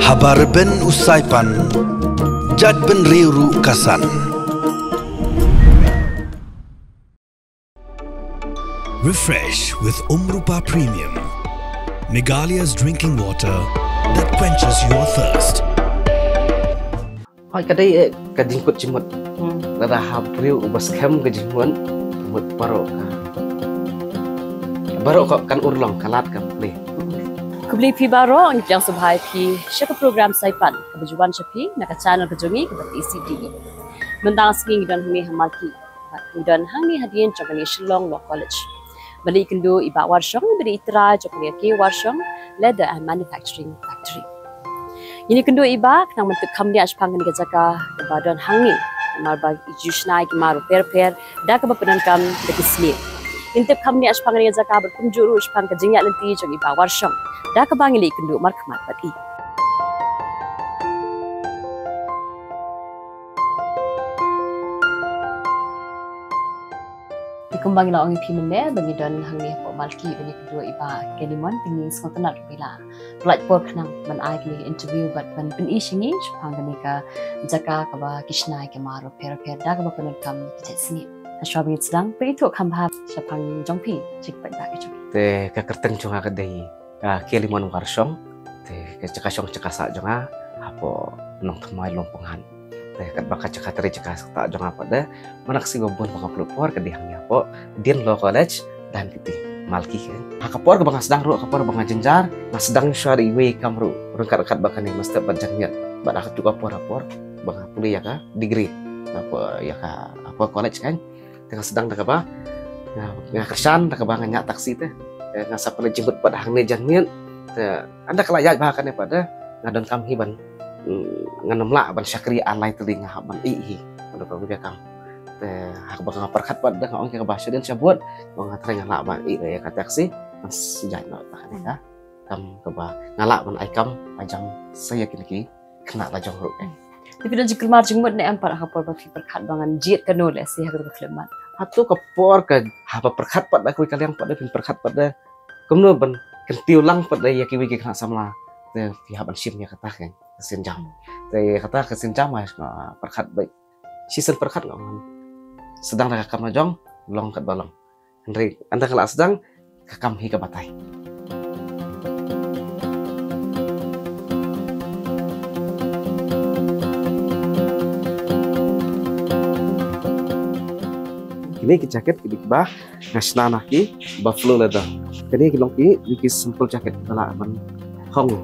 Habar ben usaipan, jad ben riuru kasan. Refresh with Rupa Premium, Meghalaya's drinking water that quenches your thirst. Hai kadai kadingkut cimut, nada hapriu ubas kem kejimut, mut barok kan urlong kalat kan play. Kubli pi baro ang yang subhai pi syaka program saipan kebajuan syapi nak channel kejungi ke ECD. Mentang sing dan hami hamalki. Dan hangi hadian jogani Shillong Law College. Bali kendo iba warshong beri itra jogani ke warshong leather and manufacturing factory. Ini kendo iba kenang bentuk kamni ashpangan ke jaka badan hangi marba ijusnai ki maru per da ke bapenan kam de kisli. Intip kamni ashpangan ke jaka berkumjuru ashpang ke jingya lenti jogi iba warshong. Da ke bangili kendo markamat pati. Dikumbang ila ongi pimene bagi don hangi po malki bagi kedua iba kelimon tinggi skontenat bila plat por kenang ban ai kini interview bat ban ben isingi chupang gani ka jaka ka ba kishnai ke maro per da ka ba penan kam kijet sini aswabi sedang perito kambha chapang jongpi chik bat da ke Te ka kerteng chunga ka dei ka kelimon warshong te ka cakasong cakasa jonga apo nong thmai lompongan. Kat baka cakateri cakas tak jangan pada manak si gobon baka pelupor ke dihangnya po Dean Law College dan piti malki kan hakapor ke banga sedang ru kapor banga jenjar mas sedang syari we kamru rengkat baka ni mesti berjangnya badak tu kapor banga puli ya ka degree apa ya ka apa college kan tengah sedang tak apa ya kersan tak banga nyak taksi teh ngasa pernah jemput pada hang ni janmian anda kelayak bahkan pada ngadon kami ban nganam lah ban syakri alai telinga ban ihi pada kau dia kam hak bakal perkat pada orang yang bahasa dan sebut orang terang ngalak ban ihi ya kata aksi sejak nak tak ada kam keba ngalak ban aikam ajang saya kini kena lajang ruk tapi dan jika mar jengmut ne ampar hapor ba perkat bangan jit kano le si hak berkelemat hatu kapor ke hapa perkat pada kui kalian pada pin perkat pada kemudian ban kentiulang pada ya kiwi kena samla pihak ban simnya kata kan kesin jam, tapi kata kesin jam mas perkat baik, season perkat nggak sedang nak kam najong, long kat balong, Henry anda kalau sedang kakam hingga batai. Kini jaket kini bah nasional naki buffalo leather. Kini kilong ki simple jaket kalau aman hong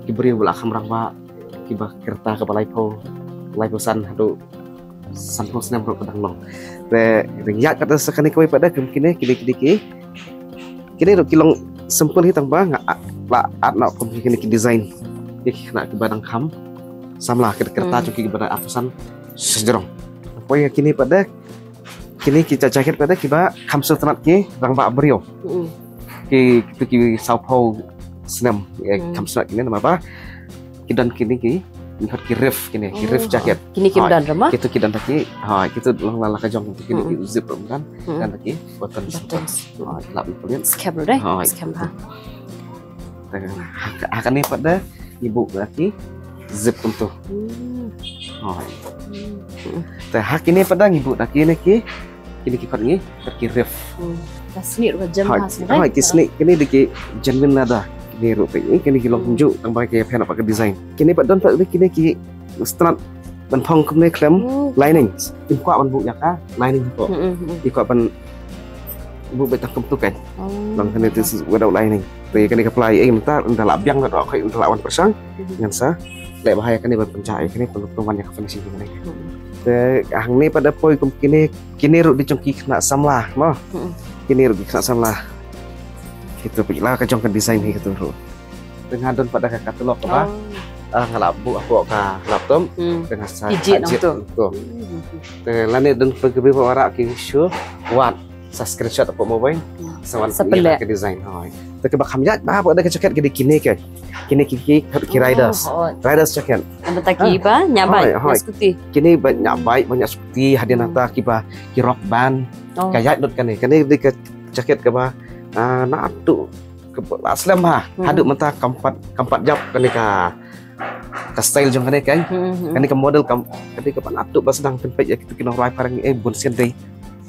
kibri bola kamrang ba kibah kerta ke balai san hadu sampul senam ro kadang long te ringyat kata sekani koi pada kini ro kilong simple hitang ba nga la at na kini design nak ke badang kam samla kerta cuki pada afusan sejerong koi kini pada kini kita jaket pada kiba kam sultanat ki rang ba brio ki saupo senam kamsat kini nama apa kidan kini lihat kirif kini kirif jaket kini kidan ramah itu kidan taki itu lang kajong itu kini zip kan dan taki button lap punya scam deh scam akan ni pada ibu lagi zip untuk hak ini pada ibu lagi ni kini kipat ni terkirif tasnir wajam kisni kini diki jangan nada ni rupi ini kini kilong tunjuk yang pakai pen apa ke design kini pak don pak kini ki strat ban phong kum ne klem lining kuat ban bu ya ka lining kok kuat ban bu betang kum tu kan lang kini itu without lining tapi kini apply minta entah labiang atau kai untuk lawan persang yang sa lek bahaya kini ban pencai kini penutupan yang finishing ini hang ni pada poi kum kini ru dicongki kena samlah mo kini ru kena samlah itu pikirlah kacang ke desain itu ru dengan don pada katalog apa ngalabu aku ka laptop dengan sajit itu lani don pergi bawa ki show what sa screenshot apa mobile sawan ke desain tapi bakam ya bah ada jaket ke kini riders jaket anda taki ba nyabai skuti kini banyak baik banyak skuti hadiah nata ki ba ki rock band kayak dot kan ni jaket ke ba na atu aslam ha hadu mata kampat jap kanika ka style jong kanika kanika model kanika pan atu ba sedang tempat ya kita kena rai parang bon sen dei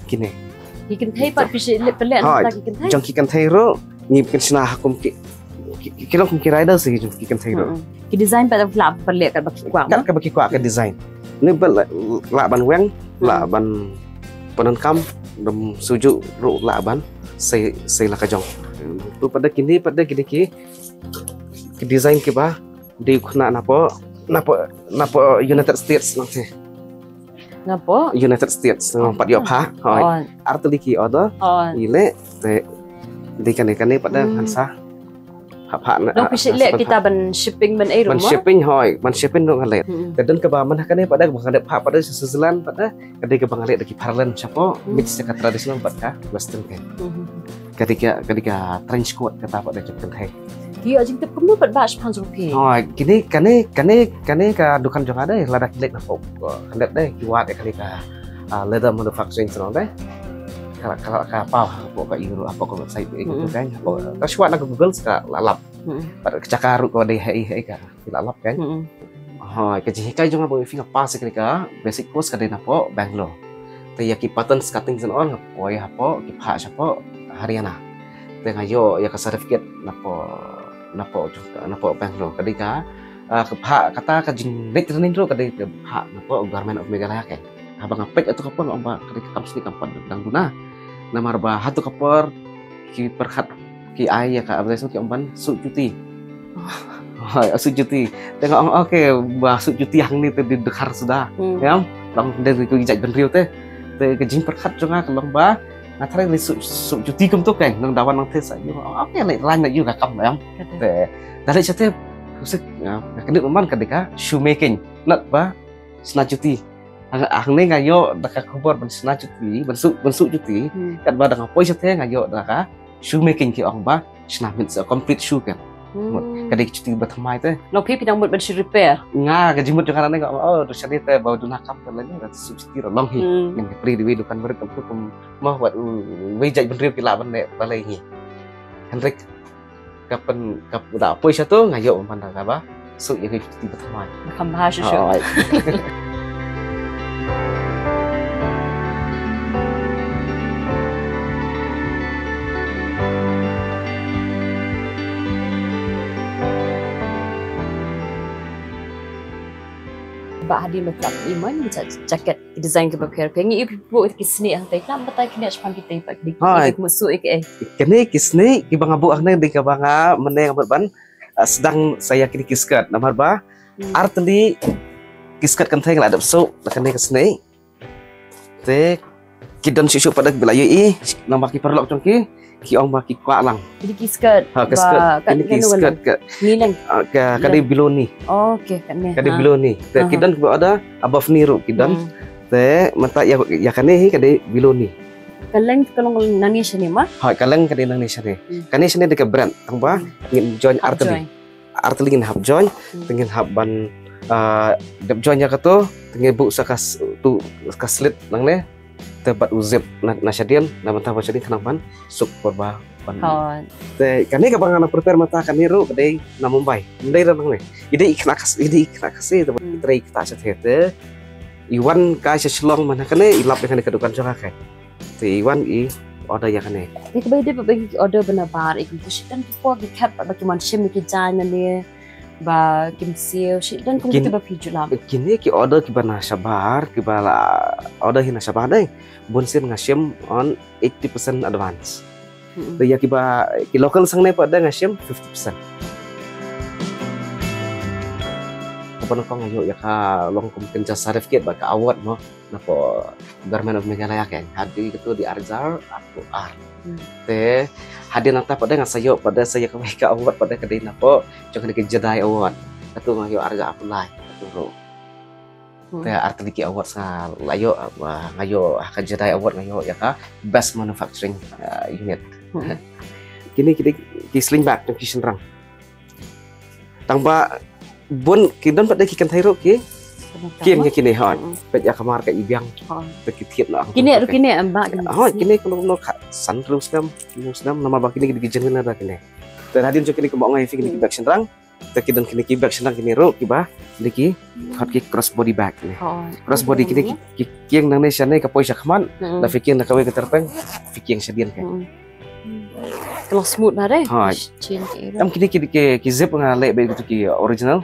kini Kikan thay pat pisi pelik nak kikan thay. jong kikan thay ro ni kin sina hakum kilo kum rider sih jong kikan thay ro Ki design pat lap pelik kat baki kuang. kat ka baki kwa ka design ni bel la ban weng la ban panan kam dam suju ro la ban sei la ka jong tu pada kini ki design ke ba di khna napo United States nanti Ngapa? United States pat yo pha hoi artli ki order ile te di kan pada hansa hap na Dong pisi lek kita ban shipping ban air ban shipping hoi ban shipping dong ale dan ke ba man kan pada bang pha pada Switzerland pada kadai ke bang ale daki Parlan chapo mix ka tradisional pada western kan ketika trench coat kata pada Jepun hai Dia jing tep kamu pat bash pan rupiah. hoi kini kane ka dukan jong ada ladak lek na pop kandat deh kiwat kali ka leather manufacturing sono deh kalau ka apa ka euro apa ko website itu kan ka swat na Google ska lalap pada kecakaru ko deh hai ka lalap kan hoi ka jika jong abo finga pas kali ka basic course ka deh na po Bangalore te yaki pattern cutting sono on poi hapo ki pha chapo Haryana te ngayo ya ka certificate napo Bangalore kadika kepha kata ka jing net training ro kadika pha napo Government of Meghalaya kan abang apek atau kapang amba kadika kamsni kampan dang duna namar ba hatu kapor ki perkhat ki ai ya ka abres ki amban su cuti hai su cuti tengok oke ba su cuti yang ni te di dekhar sudah ya lang dari ku ijak ben riu te ke jing perkhat jonga kalong ba Thare ni su cuti kum tu kan nang dawan nang tes ayo apa yang lain nak juga kam bayang dari cete usik kedip man kadika shoemaking nak ba sena cuti ang ni ngayo daka kubur ban sena cuti ban su cuti kat ba dang poi cete ngayo daka shoemaking ki ong ba sena min complete shoe kan kadik cuti batamai te No pipi nang mut ban shi repair. nga kajimut jong kana oh do shani te ba duna kam lagi rat su cuti ro long hi yang pri di dukan berit kam tu mau buat wejai ben riu ki la ban ne balai hi Henrik kapan udah apa satu ngayo mana apa su yang cuti batamai Kam bahasa shu. Ba hadi macam iman macam jaket design ke bakar pengi ibu ki seni ang tai tam batai kini aspan kita pak dik musuh kini kisni ki bang abu akne di ka banga meneng ban sedang saya kini kiskat namar ba artli kiskat kan thai ngadap so kene kisni te kidon sisu pada belayu nama ki perlok congki ki ong ba ki kwa lang jadi kiskat kini kiskat ni lang kadi biloni okey kat ni kadi biloni te kidon ada above niru kidon te mata ya kane kadi biloni kalau nani sini mah hai kaleng kadi nang ni sini kani sini dekat brand tang ba ngin join arteli ngin hab join ngin hab ban dep join ya kato ngin bu sakas tu kaslit nang ne tebat uzip nasyadian nama tahu jadi kenapa suk perba ban te kani ka bang anak prepare mata kaniru kadai na Mumbai ndai nang ne ide iknakas te trai kita cete iwan ka selong mana kane ilap dengan kedukan jaka kai te iwan order ya kane ik bai de bagi order benar ik tu sitan po ki cap bagi man shim ki jana ne ba kim sio dan kung kita ba pijulam kini ki order ki bana sabar ki bala order hina sabar dai bonsin ngasim on 80% advance de ya ki ba ki local sang ne pada ngasim 50% kapan ko ngayo ya ka long kum kenca certificate ba ka award no napo Government of Meghalaya kan hadi itu di Arzar aku te hadir nata pada ngasayo pada saya ka award pada kedai napo jangan ke Jedi award atau ngayo Arga apply atau te artiki award sa layo ngayo ka Jedi award ngayo ya ka best manufacturing unit kini ki sling back to kitchen rang tangba bon kidon pada ki kan thairo ki kieng kini hoi pet ya kamar ka ibiang tekitiet lah kini mbak hoi kini kalau san terus nam nama bak kini dijengen ada kini dan hadin jo kini ke ngai kini kibak senrang tekidon kini kibak senrang kini ro kiba diki hot ki cross body bag kini cross body kini kieng nang ne shane ka poisa kaman la fikieng na kawe keterpeng fikieng sedian kan kalau smooth lah deh am kini ki zip nga le be gitu ki original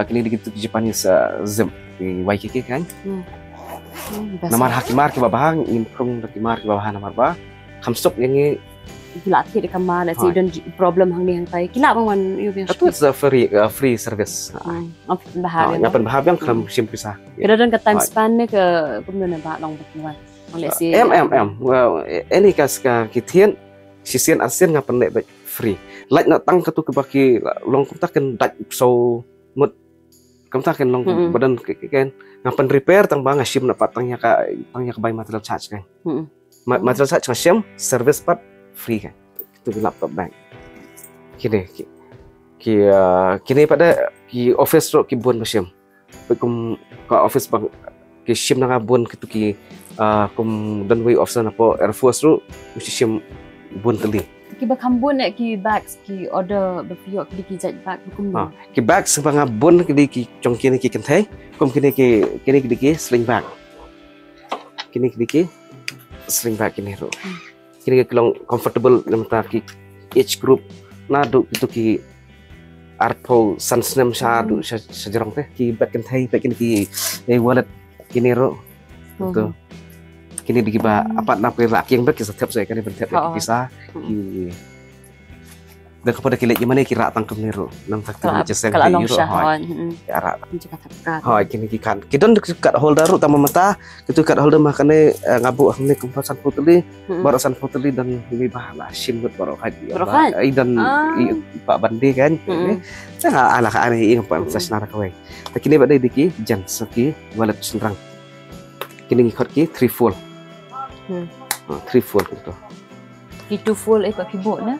kini gitu ki Japanese zip ki Waikiki kan namar hakimar ki babahang improng hakimar ki babahang namar ba kamstok yang latih di kamar lah sih dan problem hang ni hang tai kila bang wan you biasa itu free service bahaya ngapan bahaya yang kalam sim pisah kadang ke time span ni ke kemudian ba long berkuat oleh si well ini kas ka kitien sisian asian ngapan le free like nak tang katu ke baki long kumta kan dak so mut kumta kan long badan kan ngapan repair tang bang sim nak patangnya ka bay material charge kan material charge sim service part free kan itu di laptop bank kini pada ki office ro ki buan sim kum ka office bang ki sim na buan kitu ki kum dan way of sana po air force ro mesti sim buan teli ki bakambun nak ki bags ki order berpiok ki jat bag kum ki bag sebanga buan ki chong kini ki kentai kum kini ki sling bag kini ki sling bag kini ro kini kelong comfortable namta ki age group na du itu ki arpo sansnem sha du sejarong teh ki bag kentai bag kini ki wallet kini ro itu kini di ba apa nak laki yang berkisah tiap saya kan bentuk kisah dan kepada kilat gimana kira tangkem niru nang tak terjadi kalau nong syahon arah kini kikan kita dekat holder utama mata itu kat holder makane ngabu ni kempasan putli barasan putli dan ini bahala sim buat baru haji dan Pak Bandi kan saya ala ka ani ing pan sasnara kawai kini pada diki jan saki wallet senrang kini ngikut ki 3 full 3 full gitu itu full ikut keyboard na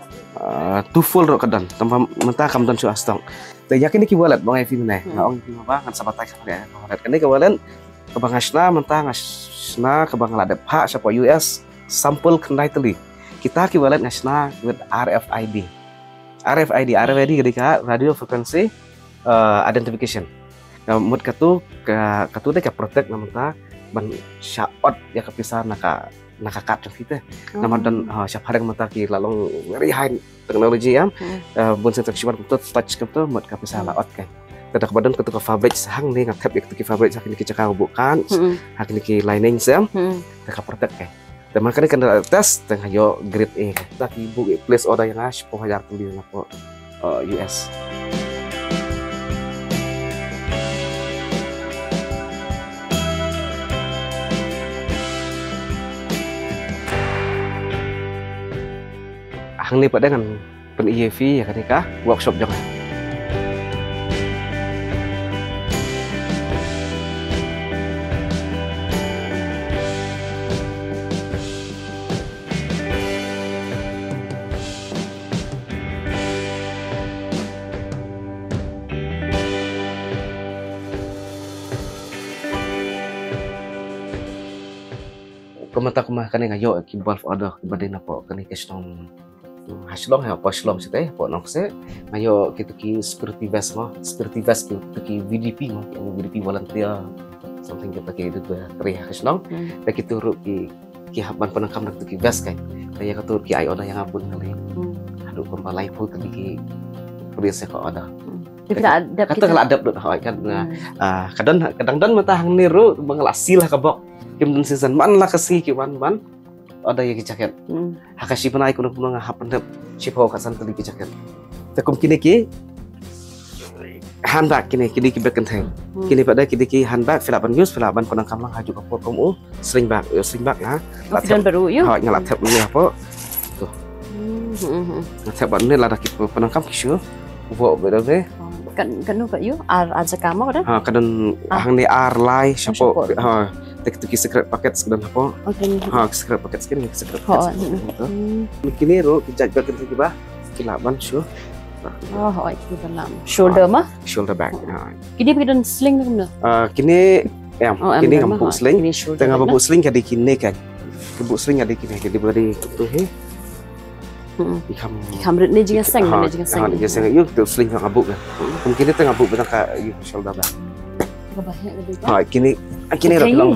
2 full ro kadan tanpa mentah kam dan su astong te yakin ki wallet bang evi meneh ong ki ba kan sabatai ka wallet kene ka wallet ke bang asna mentah ngasna ke bang ladep hak sapa US sampel kendai teli kita ki wallet ngasna with RFID ketika radio frequency identification mut katu deh ka protect namanta ban syaot ya kepisah nakakat kita nama dan siap hari mata ki lalong very high teknologi ya bun sentak siwan kutut touch kutut mat kepisah laot kan kada badan ketika fabric sahang ni ngakap ya ketika fabric sakin ki cakap bukan hakin ki lining sam ka protect kan dan makanya kan tes tengah yo grade A tak ibu place order yang ash po hajar tuli na po US hang ni pada dengan pen EV ya ketika workshop jangan komenta kan yang ayo ki bulk order kepada napo kani keston hasilong ya poslom sete po nok se ayo kita ki security vest kita ki VDP VDP volunteer something kita ki itu tri hasilong ta kita ru ki haban penangkam nak ki vest kan ya ka tur ki ayo ada yang abun kali aduh kembali pun tadi ki prinsip ko ada kita adap kita adap dot kan kadang matahang niru mengelasilah kabok kim dan season man lah kasih ki man ada yang jaket hakashi panai kuno ngahapan dep sipo kasan tali ki jaket takum kini ki handbag kini ki bekenteng kini pada ki handbag filaban news filaban penangkam lang haju kapur komu sling bag na dan baru yo ngalat tap ni apa tuh tap ban ni lah ki penangkam ki wo bedane kan nu ka yo ar sakama dah kadang hang ni ar lai siapa tek secret paket sekedar apa secret paket sekali secret paket kini ro kijaj bagian tiba kilaban syu Oh, oi ki balam. Shoulder mah? shoulder bag. Kini pidon sling ni kumna. Kini kini mah, ngabuk sling. Kini shoulder. Tengah ngabuk sling kadi kini kan. Ngabuk sling kadi kini kadi beri tu he. Kamrit ni juga seng, ni juga seng. Dia seng yuk tu sling ngabuk kan. Mungkin dia tengah ngabuk betul ka shoulder bag. Kebanyak lebih. Kini dah bilang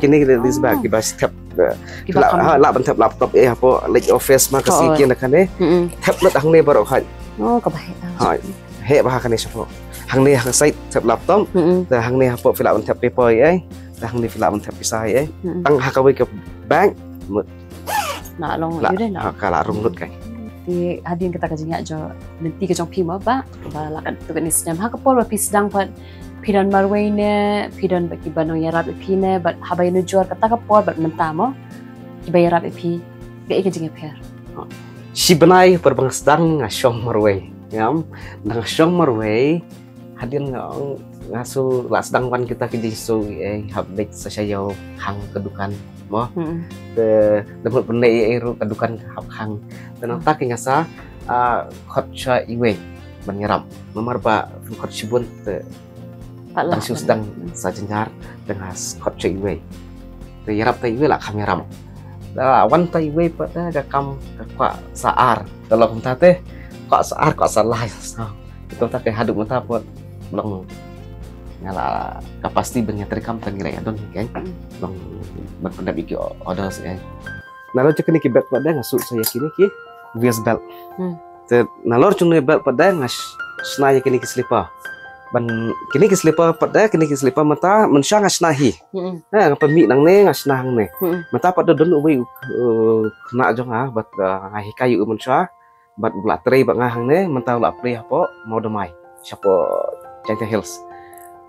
kini this bag di bas step. Lah bentap laptop apa like office mah kasi kian kan tablet hang ni baru hai. Oh, kebanyak. He bah kan ni siapa. Hang ni hang site tab laptop. Dan hang ni apa fila bentap paper dan hang ni fila bentap pisah Tang hakawi ke bag. Nak long you deh nak. Kalau rungut kan. Di hadirin kita kajinya jo nanti ke jong pima ba. Balakan tu kan islam ha kapol ba pisdang pat pidan marwaine pidan baki banong yarab ipine bat habay no jor kata kapol bat mentamo ibay yarab ipi ga kajinya per. Si benai perbangsdang ngasyong marway. Ngam nang syong marway hadirin ngasu lasdang wan kita ke jisu habdek sasayaw hang kedukan mo dapat benda eru kedukan hang dan tak ngasa khotcha iwe banyaram memarba khotchibun te langsung sedang sajenjar dengan khotcha iwe te yarap te iwe la kameram da wan te iwe pada gakam kwa saar kalau kita teh kok saar kok salah itu tak kayak haduk mata pot long ngala kapasti banyak terkam tangilai adon kan long berpendap iki order saya nalor cekini ki belt pada ngasuk saya kini ki vs belt nalor cunne belt pada ngas snaya kini ki slipper ban kini ki slipper pada kini ki slipper mata mensya ngas nahi pemi nang ne ngas nang ne mata pada don uwi kena jong bat ngahi kayu mensya bat bla tre bat ngahang ne menta la pre apa mau demai siapa China Hills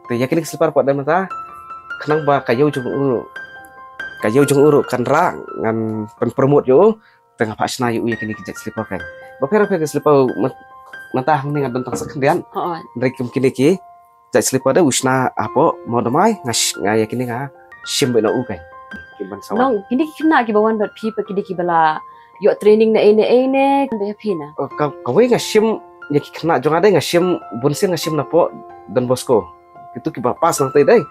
te yakin slipper pada mata kenang ba kayu jung uru kan ra ngan promote yo tengah pak snayu yakin ki slipper kan ba pera slipper mata hang ni ngadon tang sekendian dari kemkini ki jat slipper da usna apa mau demai ngas yakin nga shim be no u kan ki ban sawan Nong kini kena ki bawan bat pi pa kini ki bala yo training na ene be pina. Kau ngashim ya kena jong ada ngashim bunsin ngashim napo dan Bosco itu kiba pas nanti deh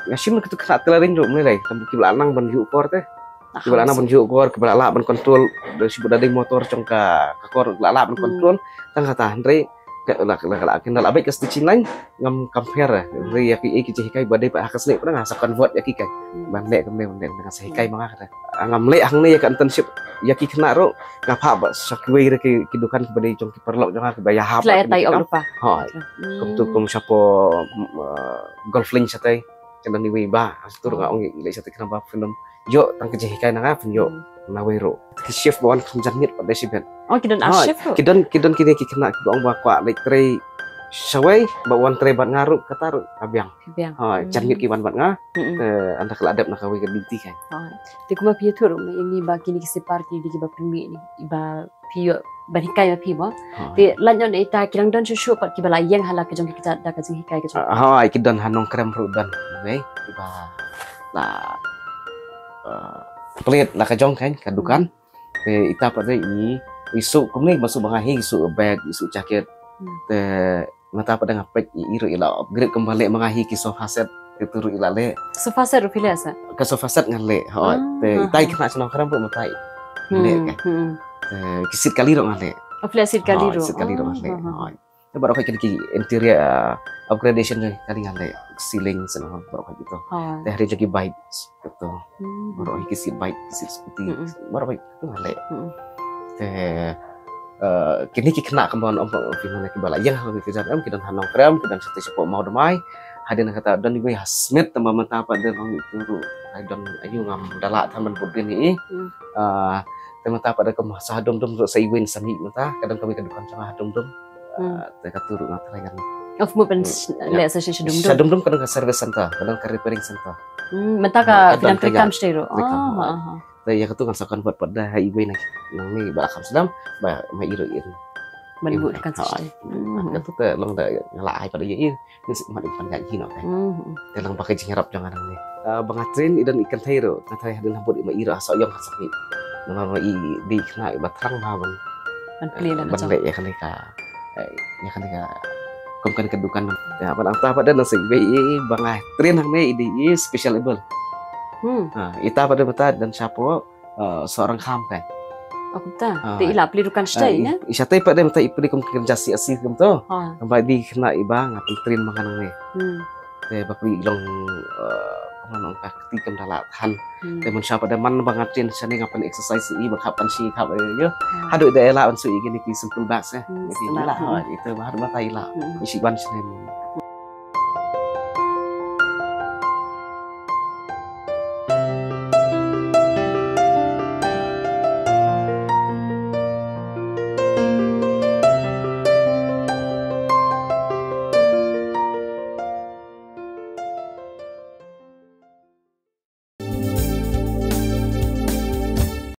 ngashim itu kena telarin jo mulai tapi kiba anang ban yu kor teh kiba anang ban yu kor kiba la ban kontrol dari si budading motor congka kakor la ban kontrol tang kata Andre la kena la baik ke lain ngam compare dari ya ki cihikai badai pak hakas le pernah ngasa convert ya ki kai ban le kembe dengan sehikai manga kata ngam le hang ne ya internship ya ki kena ro ngapa ba sakwe ke kidukan kepada jong ki perlok jong ke bayar hab Selain tai lupa. ha kum kum siapa golf link satai kena ni we ba atur nga ong ile satai kena ba film yo tang ke jehikai nanga pun yo na we ro ki shift bawan kum janit pada si ben Oh kidan ashif ro. kidon kini ki kena ki ong ba kwa like tre sawai ba wan tre bat ngaru kata abiang Biang. ha janit ki ban bat nga anda kala adab nak kawi ke binti kan Ti kuma pi tur yang ni ba kini ki separ ki di ki ba primi ni iba pi barikai ma pi mo. Ti lanyon ita kirang don shushu pat ki bala yang hala ke jong ki kita da ka jing hikai ke jong. ha kidon hanong krem rudan okay iba la pelit lah kajong kan kadukan ita pada ini isu kumni masuk bangahi isu bag isu jaket mata pada ngapet iru ila upgrade kembali mengahi ki sofa set itu ru ila le Sofa set ru pilih asa. ke sofa set ngan le ha tai kena senang kerem pun matai le kan kisit kali ro ngan le Pilih sit kali ro. kisit kali ro ngan le ha baru kayak ki interior upgradation kali ngan le ceiling senang baru kayak gitu teh hari lagi baik gitu baru kisit baik kisit seperti baru baik itu ngan le kini ki kena kembali om film ki bala yang hal ki jan kidan hanong krem kidan sate sipo mau demai hadin kata dan ibu hasmet tambah mata apa dan orang itu ru dan ayu ngam dalak taman budin ni mata pada kemasa dom dom saya win sami mata kadang kami kedukan sama dom dom mereka turun ngata kan Of mo pen le sa shi dum sa dom dom kadang ke service center kadang ke repairing center Menta ka pinang rekam stay ro. Tapi ya ketu kan sakan buat pada highway nang ni balakam sedam ba mai iru iru Manibu kan soal. Ketu te long da ngalai pada ye ni mat ikan gaji no kan te lang pakai jingarap jangan nang ni bang atrin idan ikan thairo kan thai hadin hambut ma ira so yong hasami nama i di kena batrang bawan มันเปลี่ยนแล้ว บัน จ้ะ เละkan ka ya kan ka kum kan kedukan ya apa apa pada nasi be bangai trin hang ne ini specialable ita pada beta dan siapa seorang ham kan aku ta ti ila pelirukan stay nya isate pada beta ipri kum kerja si asih kum to ha sampai di kena ibang apa trin makan ne te bakri long pengen ka ketikam dalatan te mun siapa pada man bangat trin sani ngapan exercise i bakapan si khap yo hadu da ela an su i gini ki simple bags ya jadi lah itu baru bata ila isi ban sini